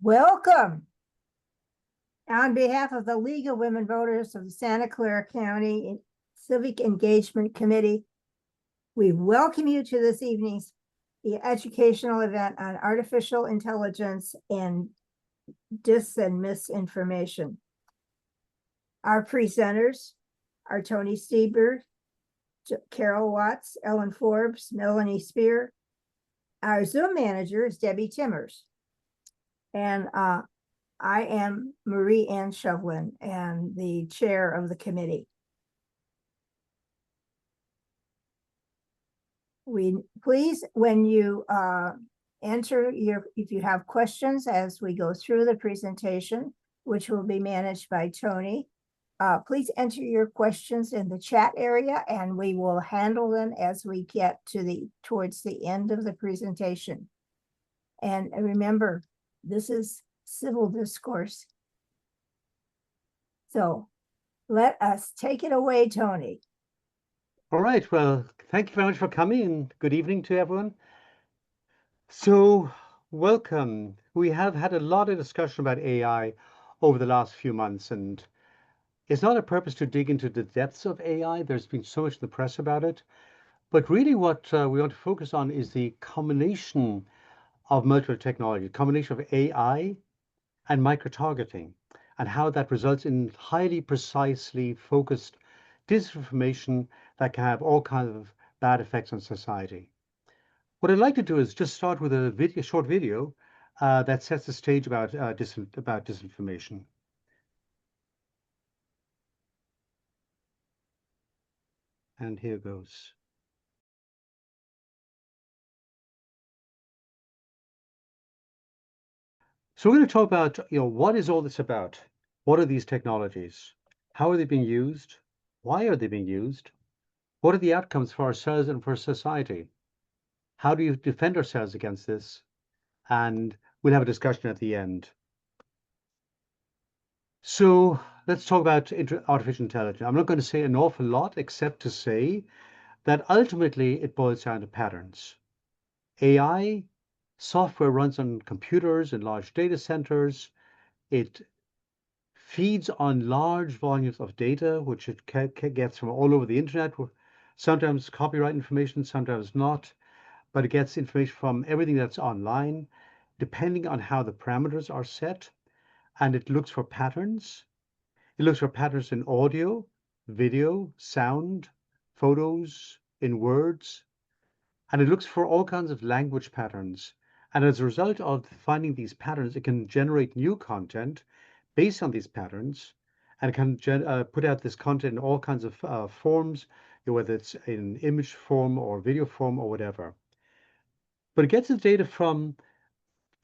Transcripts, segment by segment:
Welcome. On behalf of the League of Women Voters of the Santa Clara County Civic Engagement Committee, we welcome you to this evening's educational event on artificial intelligence and dis and misinformation. Our presenters are Tony Stieber, Carol Watts, Ellen Forbes, Melanie Spear. Our Zoom manager is Debbie Timmers. And I am Marie Ann Shovlin and the chair of the committee. Please, when you enter if you have questions as we go through the presentation, which will be managed by Tony, please enter your questions in the chat area and we will handle them as we get to towards the end of the presentation. And remember, this is civil discourse. So let us take it away, Tony. All right. Well, thank you very much for coming and good evening to everyone. So welcome. We have had a lot of discussion about AI over the last few months, and it's not a purpose to dig into the depths of AI. There's been so much in the press about it. But really what we want to focus on is the combination of multiple technology, a combination of AI and microtargeting, and how that results in highly precisely focused disinformation that can have all kinds of bad effects on society. What I'd like to do is just start with a short video that sets the stage about disinformation. And here goes. So we're going to talk about, what is all this about? What are these technologies? How are they being used? Why are they being used? What are the outcomes for ourselves and for society? How do you defend ourselves against this? And we'll have a discussion at the end. So let's talk about artificial intelligence. I'm not going to say an awful lot except to say that ultimately it boils down to patterns. AI software runs on computers and large data centers. It feeds on large volumes of data, which it gets from all over the internet, sometimes copyright information, sometimes not, but it gets information from everything that's online, depending on how the parameters are set, and it looks for patterns. It looks for patterns in audio, video, sound, photos, in words, and it looks for all kinds of language patterns. And as a result of finding these patterns, it can generate new content based on these patterns, and it can put out this content in all kinds of forms, whether it's in image form or video form or whatever. But it gets its data from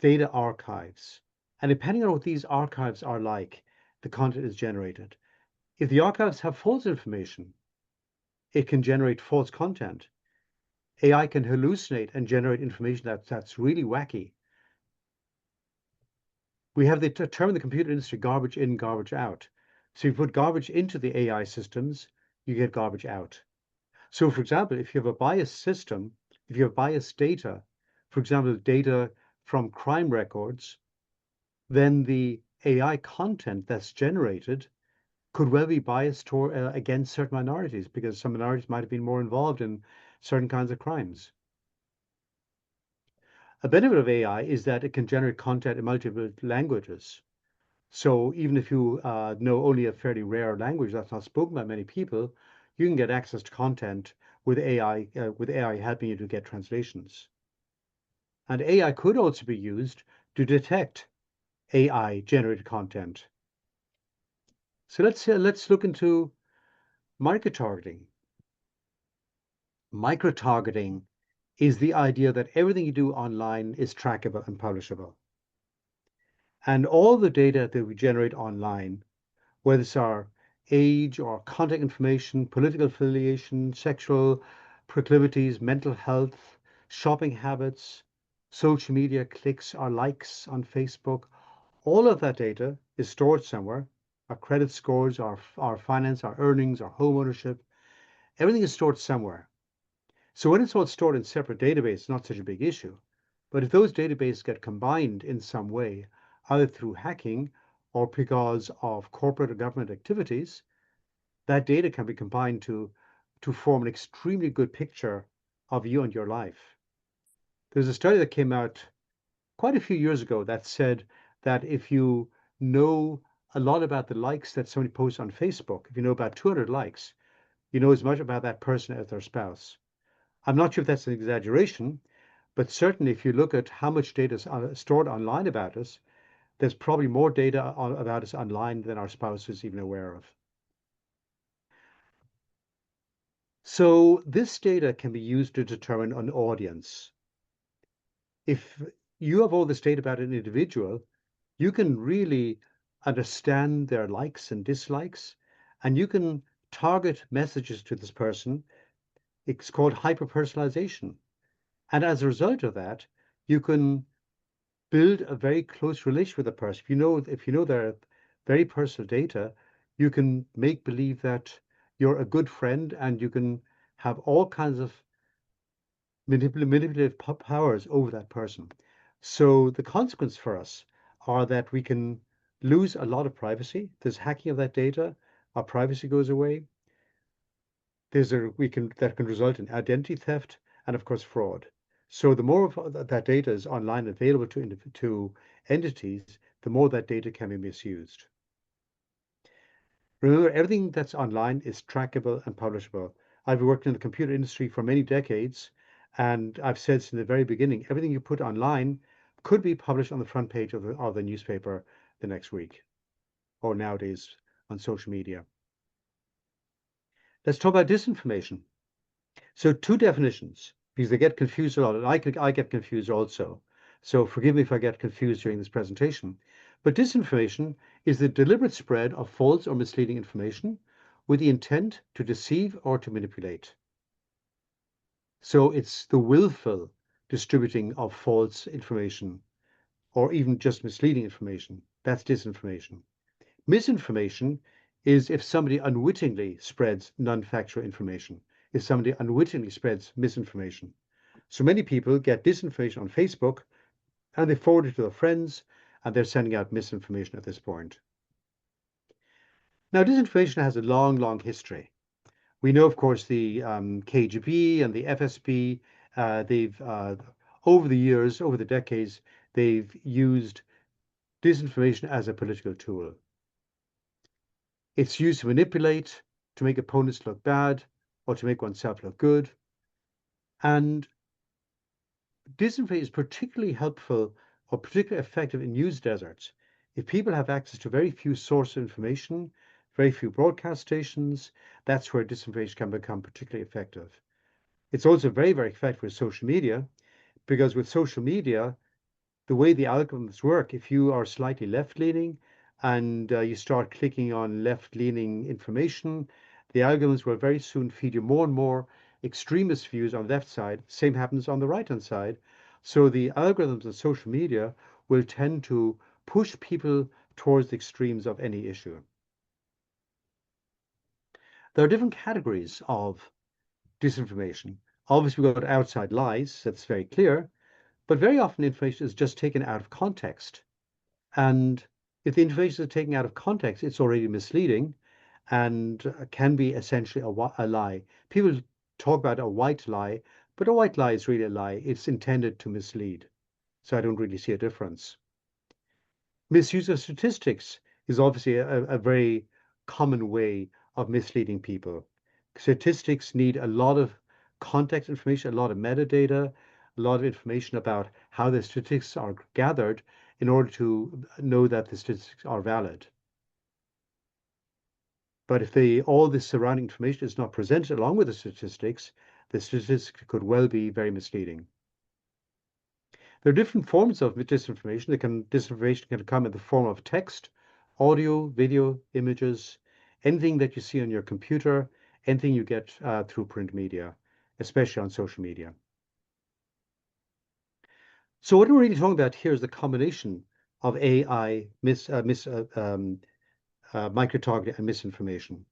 data archives. And depending on what these archives are like, the content is generated. If the archives have false information, it can generate false content. AI can hallucinate and generate information that's really wacky. We have the term in the computer industry, garbage in, garbage out. So you put garbage into the AI systems, you get garbage out. So for example, if you have a biased system, if you have biased data, for example, data from crime records, then the AI content that's generated could well be biased against certain minorities because some minorities might have been more involved in certain kinds of crimes. A benefit of AI is that it can generate content in multiple languages. So even if you know only a fairly rare language that's not spoken by many people, you can get access to content with AI helping you to get translations. And AI could also be used to detect AI generated content. So let's look into microtargeting. Microtargeting is the idea that everything you do online is trackable and publishable. And all the data that we generate online, whether it's our age or contact information, political affiliation, sexual proclivities, mental health, shopping habits, social media clicks, our likes on Facebook, all of that data is stored somewhere. Our credit scores, our finance, our earnings, our home ownership, everything is stored somewhere. So when it's all stored in separate databases, it's not such a big issue. But if those databases get combined in some way, either through hacking or because of corporate or government activities, that data can be combined to form an extremely good picture of you and your life. There's a study that came out quite a few years ago that said that if you know a lot about the likes that somebody posts on Facebook, if you know about 200 likes, you know as much about that person as their spouse. I'm not sure if that's an exaggeration, but certainly if you look at how much data is stored online about us, there's probably more data about us online than our spouse is even aware of. So this data can be used to determine an audience. If you have all this data about an individual, you can really understand their likes and dislikes, and you can target messages to this person. It's called hyper-personalization. And as a result of that, you can build a very close relationship with a person. If you know their very personal data, you can make believe that you're a good friend and you can have all kinds of manipulative powers over that person. So the consequence for us are that we can lose a lot of privacy. There's hacking of that data, our privacy goes away. That can result in identity theft and of course fraud. So the more of that data is online available to entities, the more that data can be misused. Remember, everything that's online is trackable and publishable. I've worked in the computer industry for many decades, and I've said since the very beginning, everything you put online could be published on the front page of the newspaper the next week, or nowadays on social media. Let's talk about disinformation. So two definitions, because they get confused a lot, and I get confused also. So forgive me if I get confused during this presentation. But disinformation is the deliberate spread of false or misleading information with the intent to deceive or to manipulate. So it's the willful distributing of false information or even just misleading information. That's disinformation. Misinformation is if somebody unwittingly spreads non-factual information, if somebody unwittingly spreads misinformation. So many people get disinformation on Facebook and they forward it to their friends and they're sending out misinformation at this point. Now, disinformation has a long, long history. We know, of course, the KGB and the FSB, they've, over the years, over the decades, they've used disinformation as a political tool. It's used to manipulate, to make opponents look bad, or to make oneself look good. And disinformation is particularly helpful or particularly effective in news deserts. If people have access to very few sources of information, very few broadcast stations, that's where disinformation can become particularly effective. It's also very, very effective with social media, because with social media, the way the algorithms work, if you are slightly left-leaning and you start clicking on left-leaning information, the algorithms will very soon feed you more and more extremist views on the left side. Same happens on the right-hand side. So the algorithms of social media will tend to push people towards the extremes of any issue. There are different categories of disinformation. Obviously, we've got outside lies, that's very clear, but very often information is just taken out of context. And if the information is taken out of context, it's already misleading and can be essentially a lie. People talk about a white lie, but a white lie is really a lie. It's intended to mislead. So I don't really see a difference. Misuse of statistics is obviously a very common way of misleading people. Statistics need a lot of context information, a lot of metadata, a lot of information about how the statistics are gathered in order to know that the statistics are valid. But if all the surrounding information is not presented along with the statistics could well be very misleading. There are different forms of disinformation. Disinformation can come in the form of text, audio, video, images, anything that you see on your computer, anything you get through print media, especially on social media. So what we're really talking about here is the combination of AI, microtargeting, and misinformation.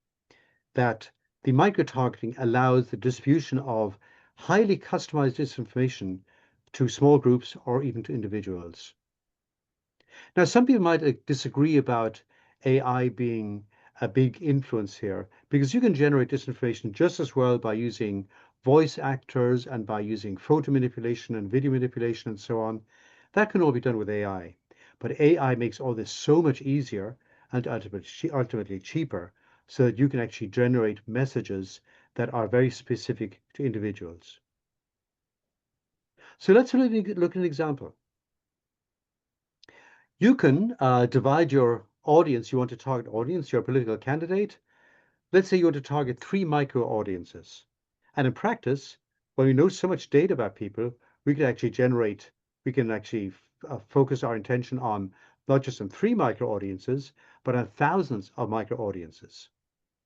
That the microtargeting allows the distribution of highly customized disinformation to small groups or even to individuals. Now, some people might disagree about AI being a big influence here because you can generate disinformation just as well by using voice actors and by using photo manipulation and video manipulation and so on. That can all be done with AI. But AI makes all this so much easier and ultimately cheaper so that you can actually generate messages that are very specific to individuals. So let's look at an example. You can divide your audience. You want to target audience, your political candidate. Let's say you want to target 3 micro audiences. And in practice, when we know so much data about people, we can actually focus our intention on not just on 3 micro audiences, but on thousands of micro audiences.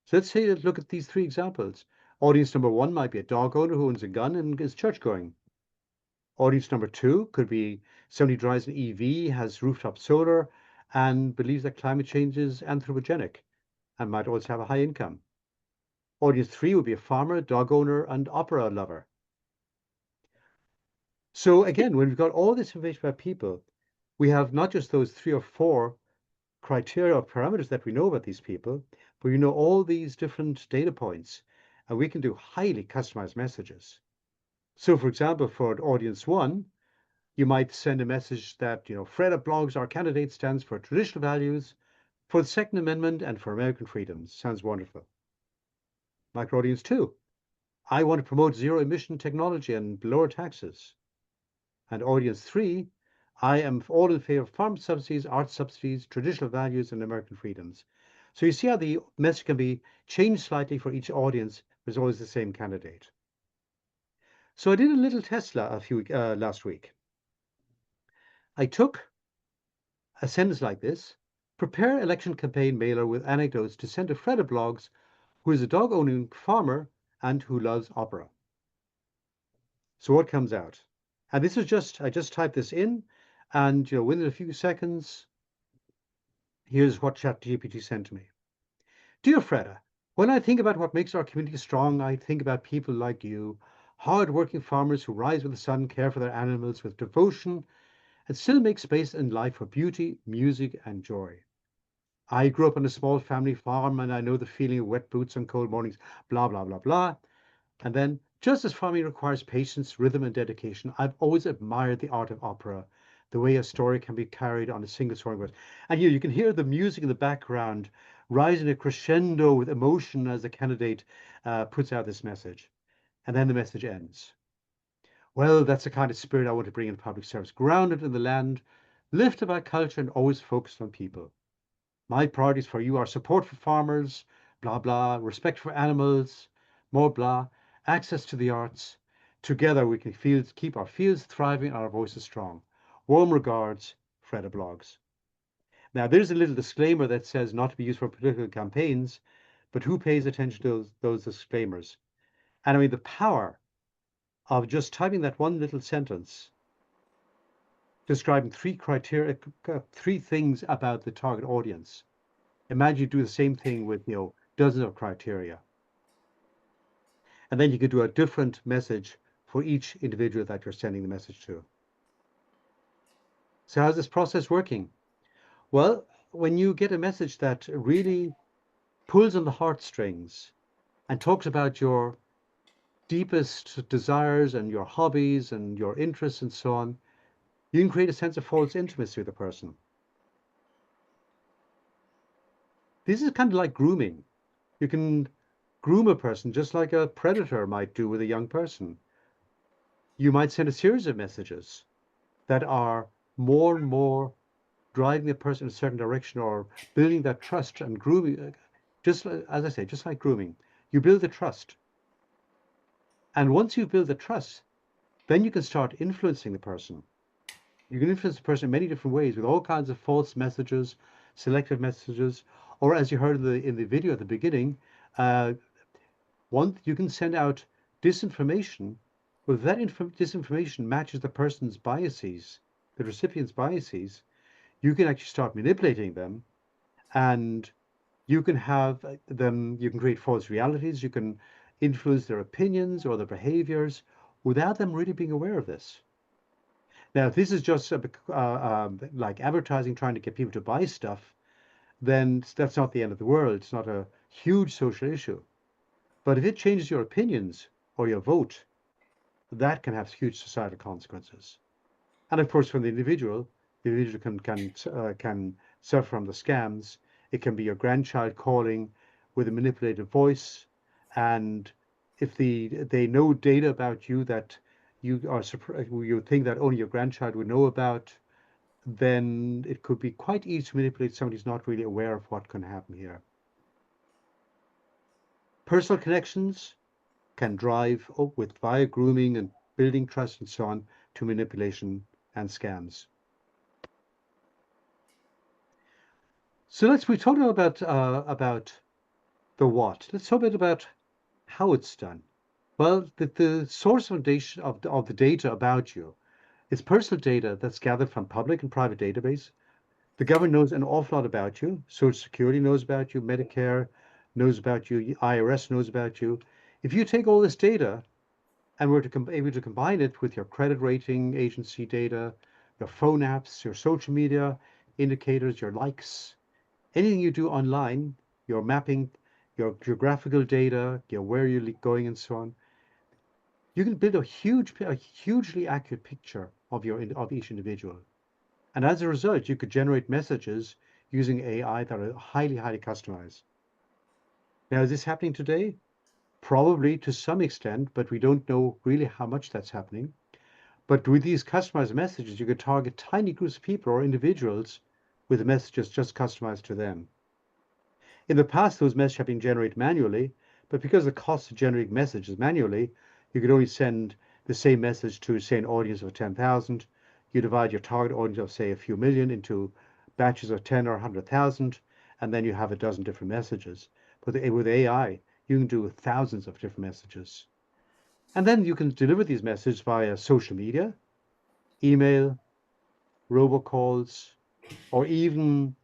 So let's say, look at these 3 examples. Audience number 1 might be a dog owner who owns a gun and is church going. Audience number 2 could be somebody who drives an EV, has rooftop solar, and believes that climate change is anthropogenic and might also have a high income. Audience 3 would be a farmer, dog owner, and opera lover. So again, when we've got all this information about people, we have not just those 3 or 4 criteria or parameters that we know about these people, but we know all these different data points, and we can do highly customized messages. So for example, for audience 1, you might send a message that, Freda blogs, our candidate stands for traditional values, for the Second Amendment, and for American freedoms. Sounds wonderful. Micro audience 2, I want to promote zero emission technology and lower taxes. And audience 3, I am all in favor of farm subsidies, art subsidies, traditional values, and American freedoms. So you see how the message can be changed slightly for each audience, but it's always the same candidate. So I did a little test last week. I took a sentence like this: prepare election campaign mailer with anecdotes to send to Freda Blogs, who is a dog owning farmer and who loves opera. So what comes out? And this is I just typed this in, and within a few seconds, here's what ChatGPT sent to me. Dear Freda, when I think about what makes our community strong, I think about people like you, hard-working farmers who rise with the sun, care for their animals with devotion, and still make space in life for beauty, music, and joy. I grew up on a small family farm, and I know the feeling of wet boots on cold mornings, blah, blah, blah, blah. And then, just as farming requires patience, rhythm, and dedication, I've always admired the art of opera, the way a story can be carried on a single song verse. And you can hear the music in the background rising a crescendo with emotion as the candidate puts out this message. And then the message ends. Well, that's the kind of spirit I want to bring in public service, grounded in the land, lifted by culture, and always focused on people. My priorities for you are support for farmers, blah, blah, respect for animals, more blah, access to the arts. Together we can keep our fields thriving and our voices strong. Warm regards, Freda Blogs. Now, there's a little disclaimer that says not to be used for political campaigns, but who pays attention to those disclaimers? And I mean, the power of just typing that one little sentence describing 3 things about the target audience. Imagine you do the same thing with, dozens of criteria. And then you could do a different message for each individual that you're sending the message to. So how's this process working? Well, when you get a message that really pulls on the heartstrings and talks about your deepest desires and your hobbies and your interests and so on, you can create a sense of false intimacy with the person. This is kind of like grooming. You can groom a person just like a predator might do with a young person. You might send a series of messages that are more and more driving the person in a certain direction or building that trust and grooming. Just as I say, just like grooming, you build the trust. And once you build the trust, then you can start influencing the person. You can influence the person in many different ways with all kinds of false messages, selective messages, or as you heard in the video at the beginning, uh, you can send out disinformation. Well, that disinformation matches the person's biases, the recipient's biases. You can actually start manipulating them, and you can have you can create false realities, you can influence their opinions or their behaviors without them really being aware of this. Now, if this is just like advertising trying to get people to buy stuff, then that's not the end of the world. It's not a huge social issue. But if it changes your opinions or your vote, that can have huge societal consequences. And of course, from the individual can suffer from the scams. It can be your grandchild calling with a manipulated voice, and if they know data about you that you think that only your grandchild would know about, then it could be quite easy to manipulate somebody who's not really aware of what can happen here. Personal connections can drive up with via grooming and building trust and so on to manipulation and scams. So we talked about the what. Let's talk a bit about how it's done. Well, the source foundation of the data about you is personal data that's gathered from public and private database. The government knows an awful lot about you. Social Security knows about you. Medicare knows about you. IRS knows about you. If you take all this data and were able to combine it with your credit rating agency data, your phone apps, your social media indicators, your likes, anything you do online, your mapping, your geographical data, where you're going and so on, you can build a hugely accurate picture of each individual. And as a result, you could generate messages using AI that are highly customized. Now, is this happening today? Probably to some extent, but we don't know really how much that's happening. But with these customized messages, you could target tiny groups of people or individuals with messages just customized to them. In the past, those messages have been generated manually, but because the cost of generating messages manually, you could only send the same message to, say, an audience of 10,000. You divide your target audience of, say, a few million into batches of 10 or 100,000, and then you have a dozen different messages. But with AI, you can do thousands of different messages. And then you can deliver these messages via social media, email, robocalls, or even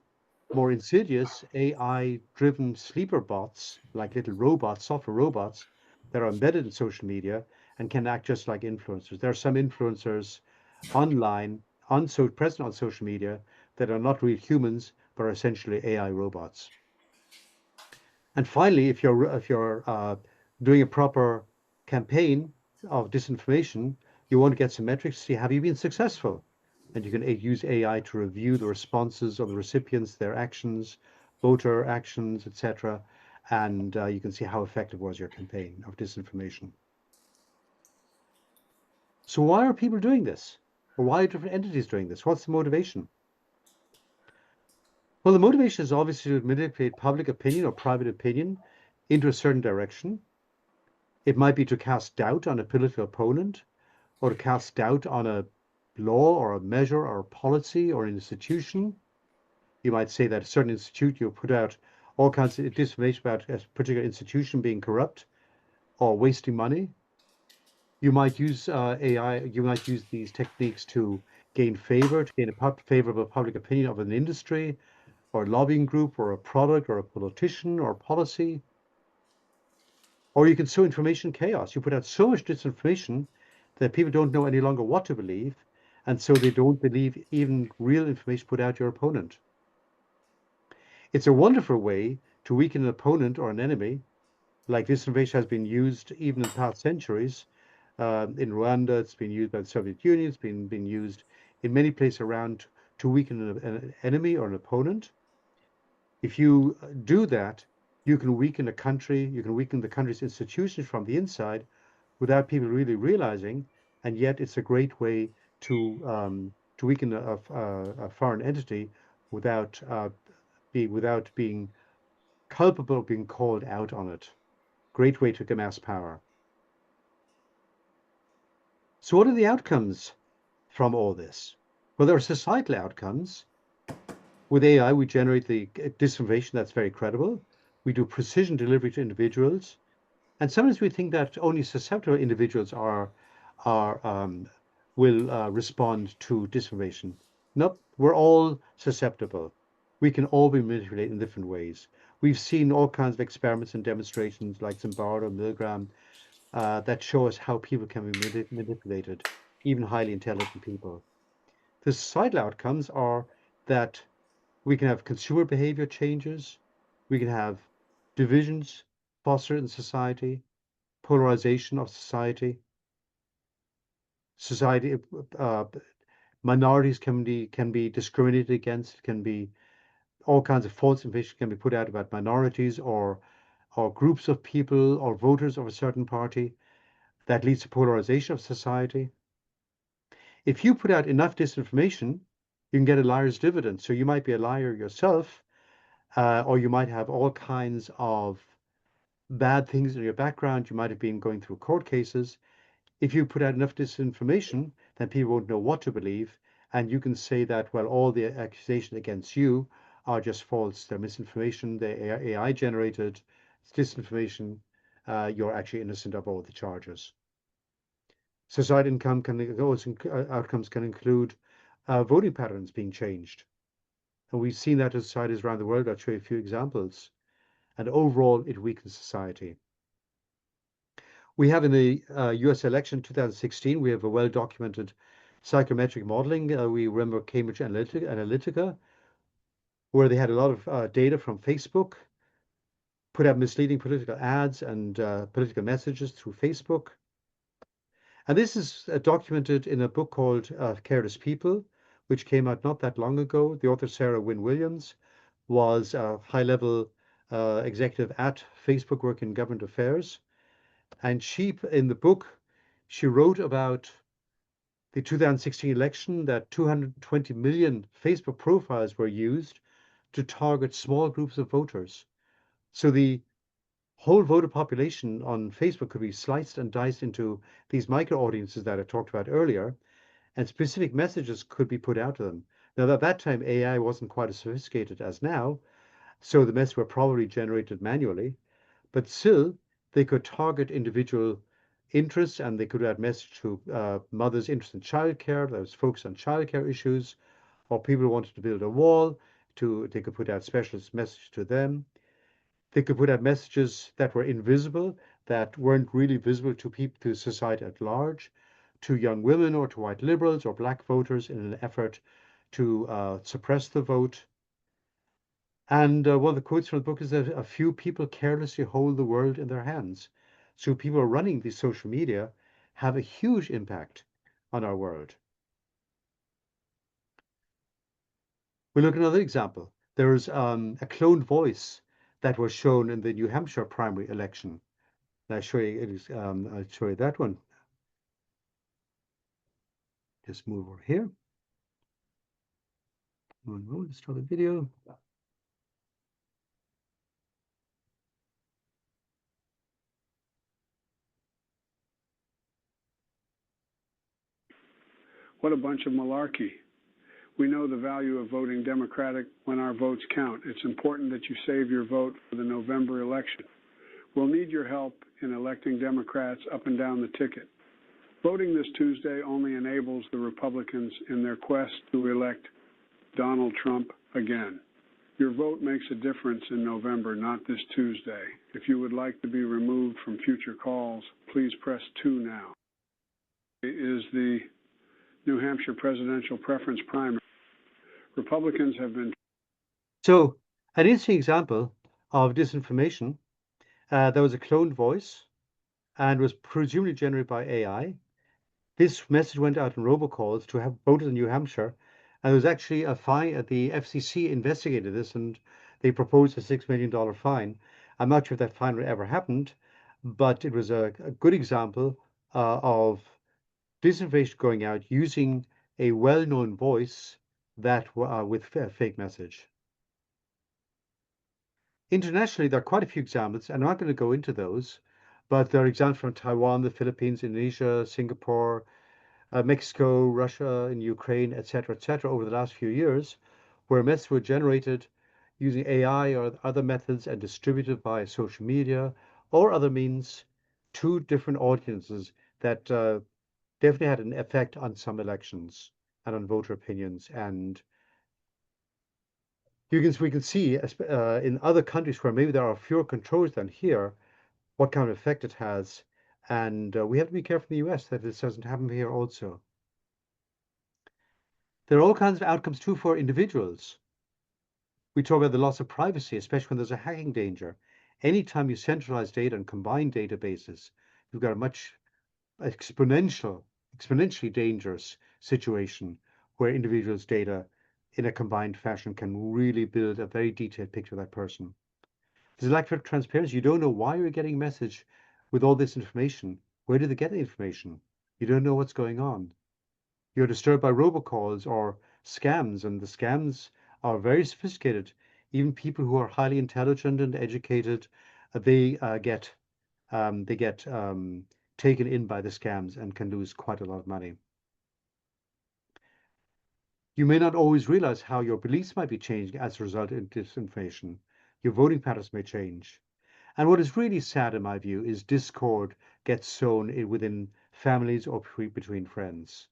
more insidious AI-driven sleeper bots, like little robots, software robots, that are embedded in social media and can act just like influencers. There are some influencers online, present on social media, that are not real humans, but are essentially AI robots. And finally, if you're doing a proper campaign of disinformation, you want to get some metrics to see have you been successful, and you can use AI to review the responses of the recipients, their actions, voter actions, etc., and you can see how effective was your campaign of disinformation. So why are people doing this? Or why are different entities doing this? What's the motivation? Well, the motivation is obviously to manipulate public opinion or private opinion into a certain direction. It might be to cast doubt on a political opponent, or to cast doubt on a law or a measure or a policy or an institution. You might say that a certain institute, you put out all kinds of disinformation about a particular institution being corrupt or wasting money. You might use AI, you might use these techniques to gain favor, to gain a favorable public opinion of an industry or a lobbying group or a product or a politician or a policy. Or you can sow information chaos. You put out so much disinformation that people don't know any longer what to believe, and so they don't believe even real information put out your opponent. It's a wonderful way to weaken an opponent or an enemy, like disinformation has been used even in past centuries. In Rwanda, it's been used by the Soviet Union, it's been used in many places around to weaken an enemy or an opponent. If you do that, you can weaken a country, you can weaken the country's institutions from the inside without people really realizing, and yet it's a great way to weaken a foreign entity without without being culpable of being called out on it. Great way to amass power. So what are the outcomes from all this? Well, there are societal outcomes. With AI, we generate the disinformation that's very credible. We do precision delivery to individuals. And sometimes we think that only susceptible individuals are will respond to disinformation. Nope, we're all susceptible. We can all be manipulated in different ways. We've seen all kinds of experiments and demonstrations like Zimbardo, Milgram, that show us how people can be manipulated, even highly intelligent people. The societal outcomes are that we can have consumer behavior changes, we can have divisions fostered in society, polarization of society, society uh, minorities can be discriminated against, can be all kinds of false information can be put out about minorities or groups of people or voters of a certain party that leads to polarization of society. If you put out enough disinformation, you can get a liar's dividend. So you might be a liar yourself, or you might have all kinds of bad things in your background. You might have been going through court cases. If you put out enough disinformation, then people won't know what to believe. And you can say that, well, all the accusations against you are just false. They're misinformation, they're AI generated, it's disinformation. You're actually innocent of all the charges. Society income can also outcomes can include voting patterns being changed. And we've seen that in societies around the world. I'll show you a few examples. And overall, it weakens society. We have in the US election 2016, we have a well-documented psychometric modeling. We remember Cambridge Analytica, where they had a lot of data from Facebook, put out misleading political ads and political messages through Facebook. And this is documented in a book called Careless People, which came out not that long ago. The author, Sarah Wynne Williams, was a high-level executive at Facebook working in government affairs. And in the book, she wrote about the 2016 election that 220 million Facebook profiles were used to target small groups of voters. So the whole voter population on Facebook could be sliced and diced into these micro audiences that I talked about earlier, and specific messages could be put out to them. Now, at that time, AI wasn't quite as sophisticated as now, so the messages were probably generated manually, but still, they could target individual interests and they could add message to mothers interested in childcare. That was focused on childcare issues, or people who wanted to build a wall. They could put out specialist message to them. They could put out messages that were invisible, that weren't really visible to people, to society at large, to young women or to white liberals or black voters in an effort to suppress the vote. And one of the quotes from the book is that a few people carelessly hold the world in their hands. So people running these social media have a huge impact on our world. We look at another example. There's a cloned voice that was shown in the New Hampshire primary election. And I'll show you that one. Just move over here. One moment, start the video. What a bunch of malarkey. We know the value of voting Democratic when our votes count. It's important that you save your vote for the November election. We'll need your help in electing Democrats up and down the ticket. Voting this Tuesday only enables the Republicans in their quest to elect Donald Trump again. Your vote makes a difference in November, not this Tuesday. If you would like to be removed from future calls, please press 2 now. Is the New Hampshire presidential preference primary. Republicans have been. So, an interesting example of disinformation. There was a cloned voice and was presumably generated by AI. This message went out in robocalls to have voters in New Hampshire, and there was actually a fine. The FCC investigated this, and they proposed a $6 million fine. I'm not sure if that fine ever happened, but it was a good example of disinformation going out using a well-known voice that with a fake message. Internationally, there are quite a few examples, and I'm not going to go into those, but there are examples from Taiwan, the Philippines, Indonesia, Singapore, Mexico, Russia, and Ukraine, etc., over the last few years, where messages were generated using AI or other methods and distributed by social media or other means to different audiences that definitely had an effect on some elections and on voter opinions. And we can see in other countries where maybe there are fewer controls than here, what kind of effect it has. And we have to be careful in the US that this doesn't happen here also. There are all kinds of outcomes too for individuals. We talk about the loss of privacy, especially when there's a hacking danger. Anytime you centralize data and combine databases, you've got a much exponentially dangerous situation where individuals' data in a combined fashion can really build a very detailed picture of that person. There's a lack of transparency. You don't know why you're getting a message with all this information. Where did they get the information? You don't know what's going on. You're disturbed by robocalls or scams, and the scams are very sophisticated. Even people who are highly intelligent and educated, they get taken in by the scams and can lose quite a lot of money. You may not always realize how your beliefs might be changing as a result of disinformation. Your voting patterns may change. And what is really sad, in my view, is discord gets sown within families or between friends.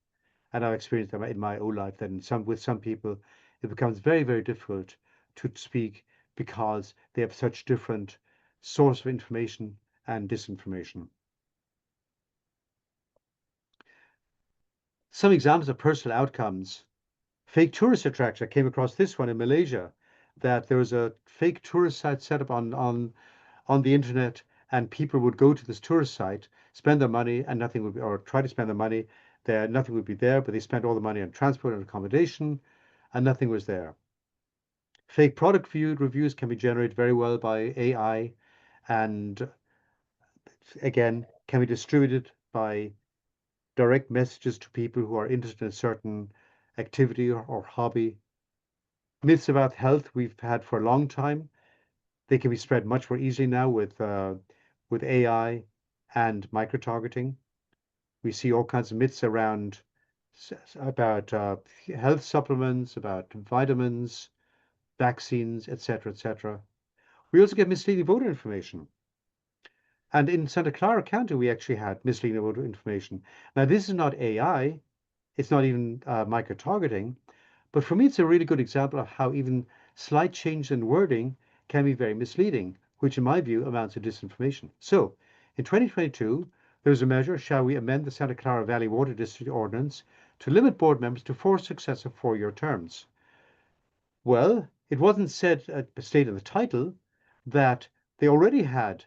And I've experienced that in my own life that with some people, it becomes very, very difficult to speak because they have such different source of information and disinformation. Some examples of personal outcomes. Fake tourist attraction. I came across this one in Malaysia, that there was a fake tourist site set up on the internet, and people would go to this tourist site, spend their money, and nothing would be, or try to spend their money there, nothing would be there, but they spent all the money on transport and accommodation, and nothing was there. Fake product reviews can be generated very well by AI, and again, can be distributed by direct messages to people who are interested in a certain activity or hobby. Myths about health we've had for a long time. They can be spread much more easily now with AI and microtargeting. We see all kinds of myths around about health supplements, about vitamins, vaccines, etc., etc. We also get misleading voter information. And in Santa Clara County, we actually had misleading voter information. Now, this is not AI, it's not even micro-targeting, but for me, it's a really good example of how even slight change in wording can be very misleading, which in my view amounts to disinformation. So, in 2022, there's a measure, shall we amend the Santa Clara Valley Water District Ordinance to limit board members to 4 successive 4-year terms? Well, it wasn't stated in the title that they already had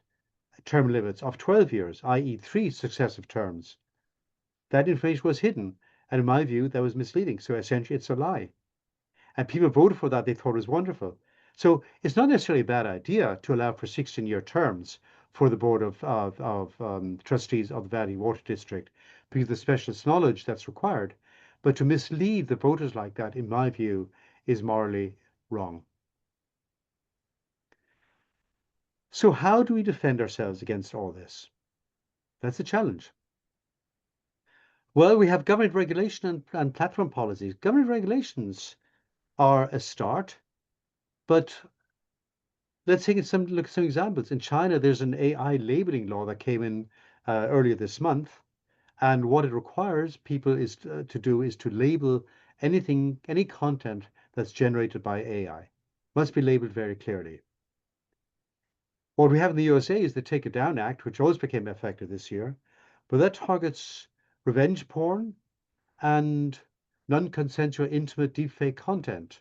term limits of 12 years, i.e. 3 successive terms. That information was hidden, and in my view, that was misleading. So essentially, it's a lie. And people voted for that. They thought it was wonderful. So it's not necessarily a bad idea to allow for 16-year terms for the Board of Trustees of the Valley Water District because of the specialist knowledge that's required. But to mislead the voters like that, in my view, is morally wrong. So how do we defend ourselves against all this? That's a challenge. Well, we have government regulation and platform policies. Government regulations are a start, but let's look at some examples. In China, there's an AI labeling law that came in earlier this month, and what it requires people to do is to label any content that's generated by AI. Must be labeled very clearly. What we have in the USA is the Take It Down Act, which also became effective this year, but that targets revenge porn and non-consensual intimate deepfake content.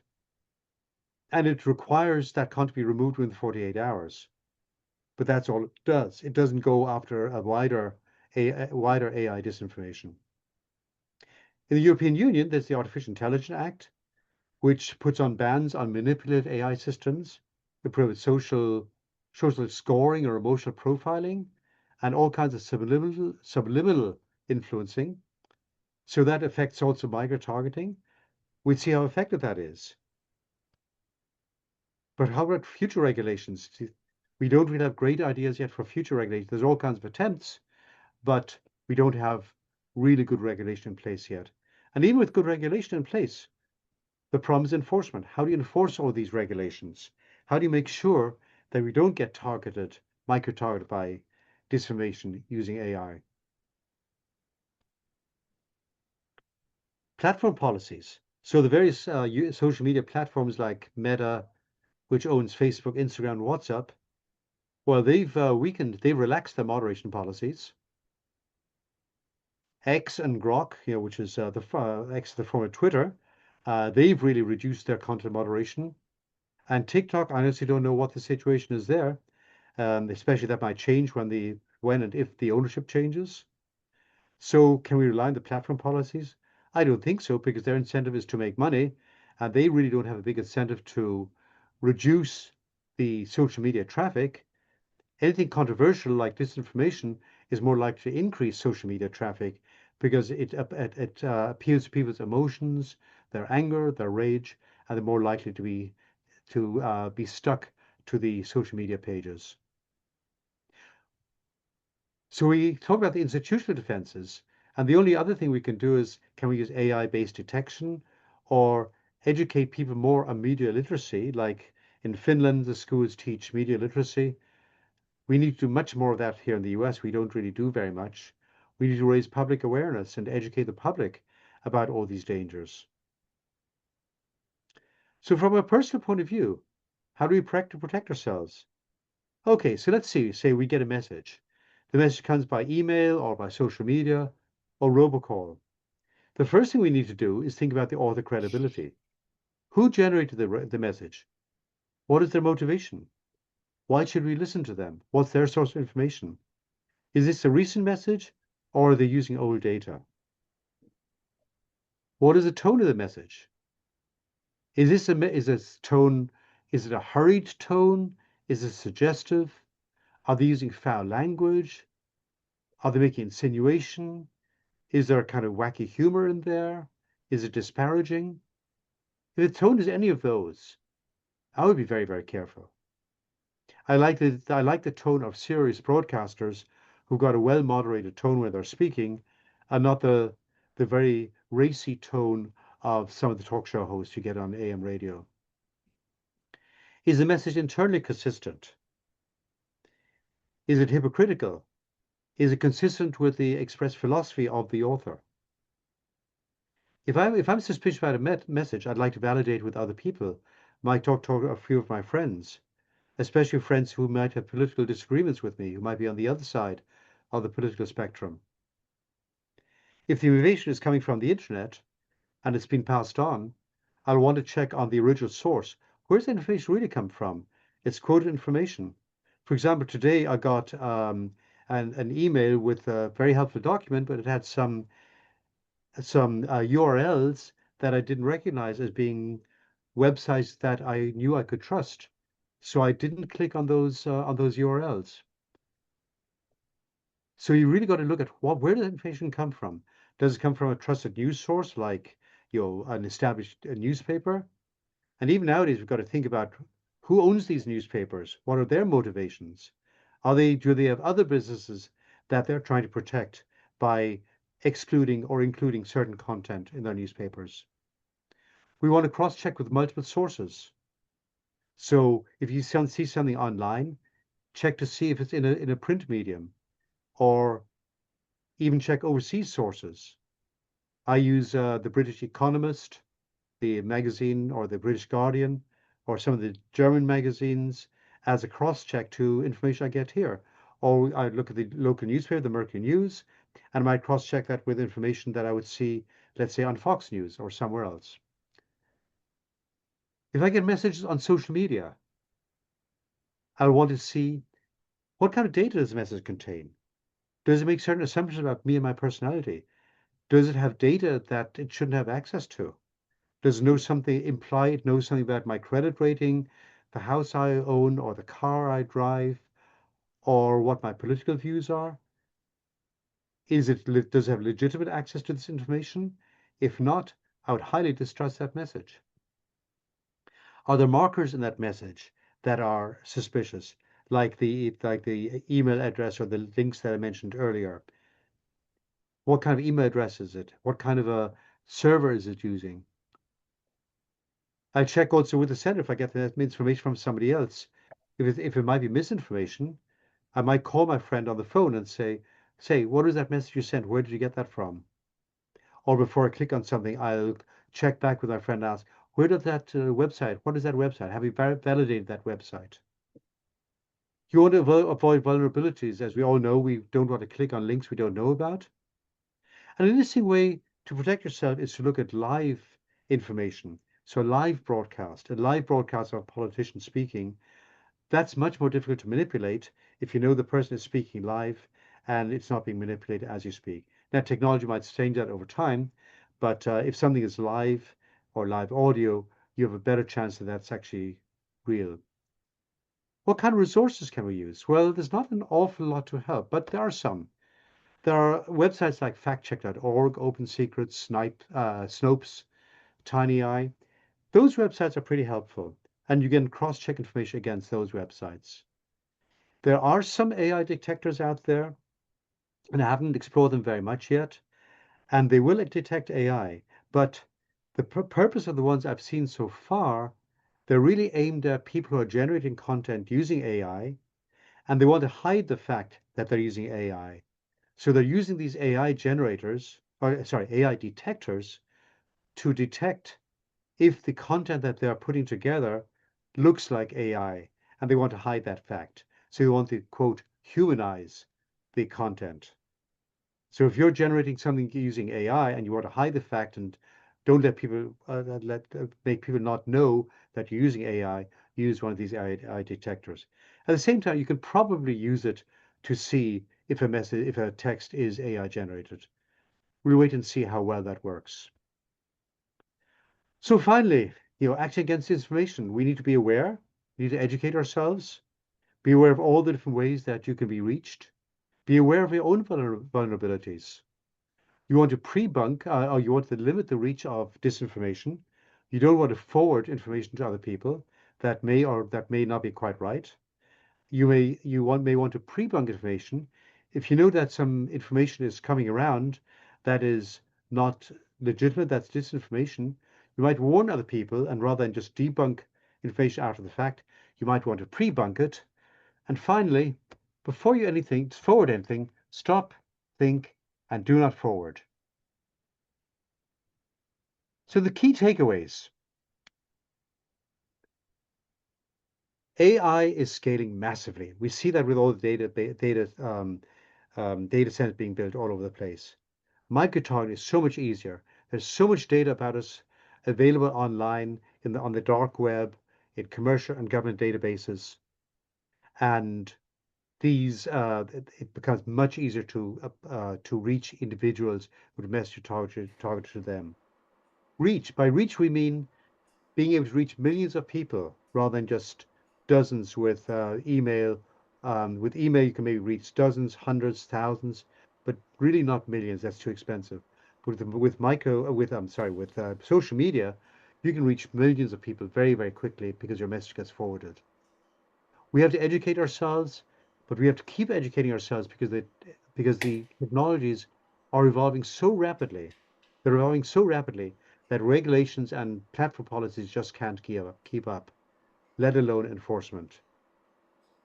And it requires that content be removed within 48 hours. But that's all it does. It doesn't go after a wider AI disinformation. In the European Union, there's the Artificial Intelligence Act, which puts on bans on manipulative AI systems, that prohibits social scoring or emotional profiling, and all kinds of subliminal influencing. So that affects also micro-targeting. We'd see how effective that is. But how about future regulations? We don't really have great ideas yet for future regulations. There's all kinds of attempts, but we don't have really good regulation in place yet. And even with good regulation in place, the problem is enforcement. How do you enforce all these regulations? How do you make sure that we don't get micro-targeted by disinformation using AI? Platform policies. So the various social media platforms like Meta, which owns Facebook, Instagram, and WhatsApp, well, they've relaxed their moderation policies. X and Grok, which is X, the former Twitter, They've really reduced their content moderation. And TikTok, I honestly don't know what the situation is there, especially that might change when and if the ownership changes. So can we rely on the platform policies? I don't think so, because their incentive is to make money, and they really don't have a big incentive to reduce the social media traffic. Anything controversial like disinformation is more likely to increase social media traffic because it appeals to people's emotions, their anger, their rage, and they're more likely to be stuck to the social media pages. So we talk about the institutional defenses, and the only other thing we can do is, can we use AI-based detection or educate people more on media literacy? Like in Finland, the schools teach media literacy. We need to do much more of that here in the US. We don't really do very much. We need to raise public awareness and educate the public about all these dangers. So from a personal point of view, how do we protect ourselves? Okay, so let's see. Say we get a message. The message comes by email or by social media or robocall. The first thing we need to do is think about the author credibility. Who generated the message? What is their motivation? Why should we listen to them? What's their source of information? Is this a recent message or are they using old data? What is the tone of the message? Is this tone, is it a hurried tone? Is it suggestive? Are they using foul language? Are they making insinuation? Is there a kind of wacky humor in there? Is it disparaging? If the tone is any of those, I would be very, very careful. I like the tone of serious broadcasters who've got a well-moderated tone when they're speaking, and not the very racy tone of some of the talk show hosts you get on AM radio. Is the message internally consistent? Is it hypocritical? Is it consistent with the expressed philosophy of the author? If I'm suspicious about a message, I'd like to validate with other people. Might talk to a few of my friends, especially friends who might have political disagreements with me, who might be on the other side of the political spectrum. If the information is coming from the internet and it's been passed on, I'll want to check on the original source. Where's the information really come from? It's quoted information. For example, today I got an email with a very helpful document, but it had some URLs that I didn't recognize as being websites that I knew I could trust. So I didn't click on those URLs. So you really got to look at where does information come from? Does it come from a trusted news source like an established newspaper? And even nowadays, we've got to think about who owns these newspapers. What are their motivations? Do they have other businesses that they're trying to protect by excluding or including certain content in their newspapers? We want to cross-check with multiple sources. So if you see something online, check to see if it's in a print medium, or even check overseas sources. I use the British Economist, the magazine, or the British Guardian, or some of the German magazines as a cross-check to information I get here. Or I look at the local newspaper, the Mercury News, and I might cross-check that with information that I would see, let's say, on Fox News or somewhere else. If I get messages on social media, I want to see what kind of data does the message contain? Does it make certain assumptions about me and my personality? Does it have data that it shouldn't have access to? Does it know something, imply it knows something about my credit rating, the house I own, or the car I drive, or what my political views are? Does it have legitimate access to this information? If not, I would highly distrust that message. Are there markers in that message that are suspicious, like the email address or the links that I mentioned earlier? What kind of email address is it? What kind of a server is it using? I check also with the sender if I get that information from somebody else. If it might be misinformation, I might call my friend on the phone and say, what is that message you sent? Where did you get that from? Or before I click on something, I'll check back with my friend and ask, where did that website, what is that website? Have you validated that website? You want to avoid vulnerabilities. As we all know, we don't want to click on links we don't know about. An interesting way to protect yourself is to look at live information. So a live broadcast of a politician speaking, that's much more difficult to manipulate if you know the person is speaking live and it's not being manipulated as you speak. Now, technology might change that over time, but if something is live or live audio, you have a better chance that that's actually real. What kind of resources can we use? Well, there's not an awful lot to help, but there are some. There are websites like factcheck.org, Open Secrets, Snopes, TinyEye. Those websites are pretty helpful, and you can cross-check information against those websites. There are some AI detectors out there, and I haven't explored them very much yet, and they will detect AI, but the purpose of the ones I've seen so far, they're really aimed at people who are generating content using AI, and they want to hide the fact that they're using AI. So they're using these AI generators, or sorry, AI detectors to detect if the content that they're putting together looks like AI, and they want to hide that fact. So they want to, quote, humanize the content. So if you're generating something using AI and you want to hide the fact and don't let people make people not know that you're using AI, use one of these AI detectors. At the same time, you can probably use it to see if a text is AI generated. We'll wait and see how well that works. So finally, acting against disinformation, we need to be aware. We need to educate ourselves. Be aware of all the different ways that you can be reached. Be aware of your own vulnerabilities. You want to pre-bunk, or you want to limit the reach of disinformation. You don't want to forward information to other people that may or that may not be quite right. May want to pre-bunk information. If you know that some information is coming around that is not legitimate, that's disinformation, you might warn other people, and rather than just debunk information after the fact, you might want to pre-bunk it. And finally, before you forward anything, stop, think, and do not forward. So the key takeaways. AI is scaling massively. We see that with all the data centers being built all over the place. Microtargeting is so much easier. There's so much data about us available online on the dark web, in commercial and government databases, and it becomes much easier to reach individuals with messages targeted to them. By reach we mean being able to reach millions of people rather than just dozens with email. With email, you can maybe reach dozens, hundreds, thousands, but really not millions. That's too expensive. But with social media, you can reach millions of people very, very quickly because your message gets forwarded. We have to educate ourselves, but we have to keep educating ourselves because the technologies are evolving so rapidly. They're evolving so rapidly that regulations and platform policies just can't keep up, let alone enforcement.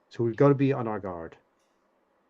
So we've got to be on our guard.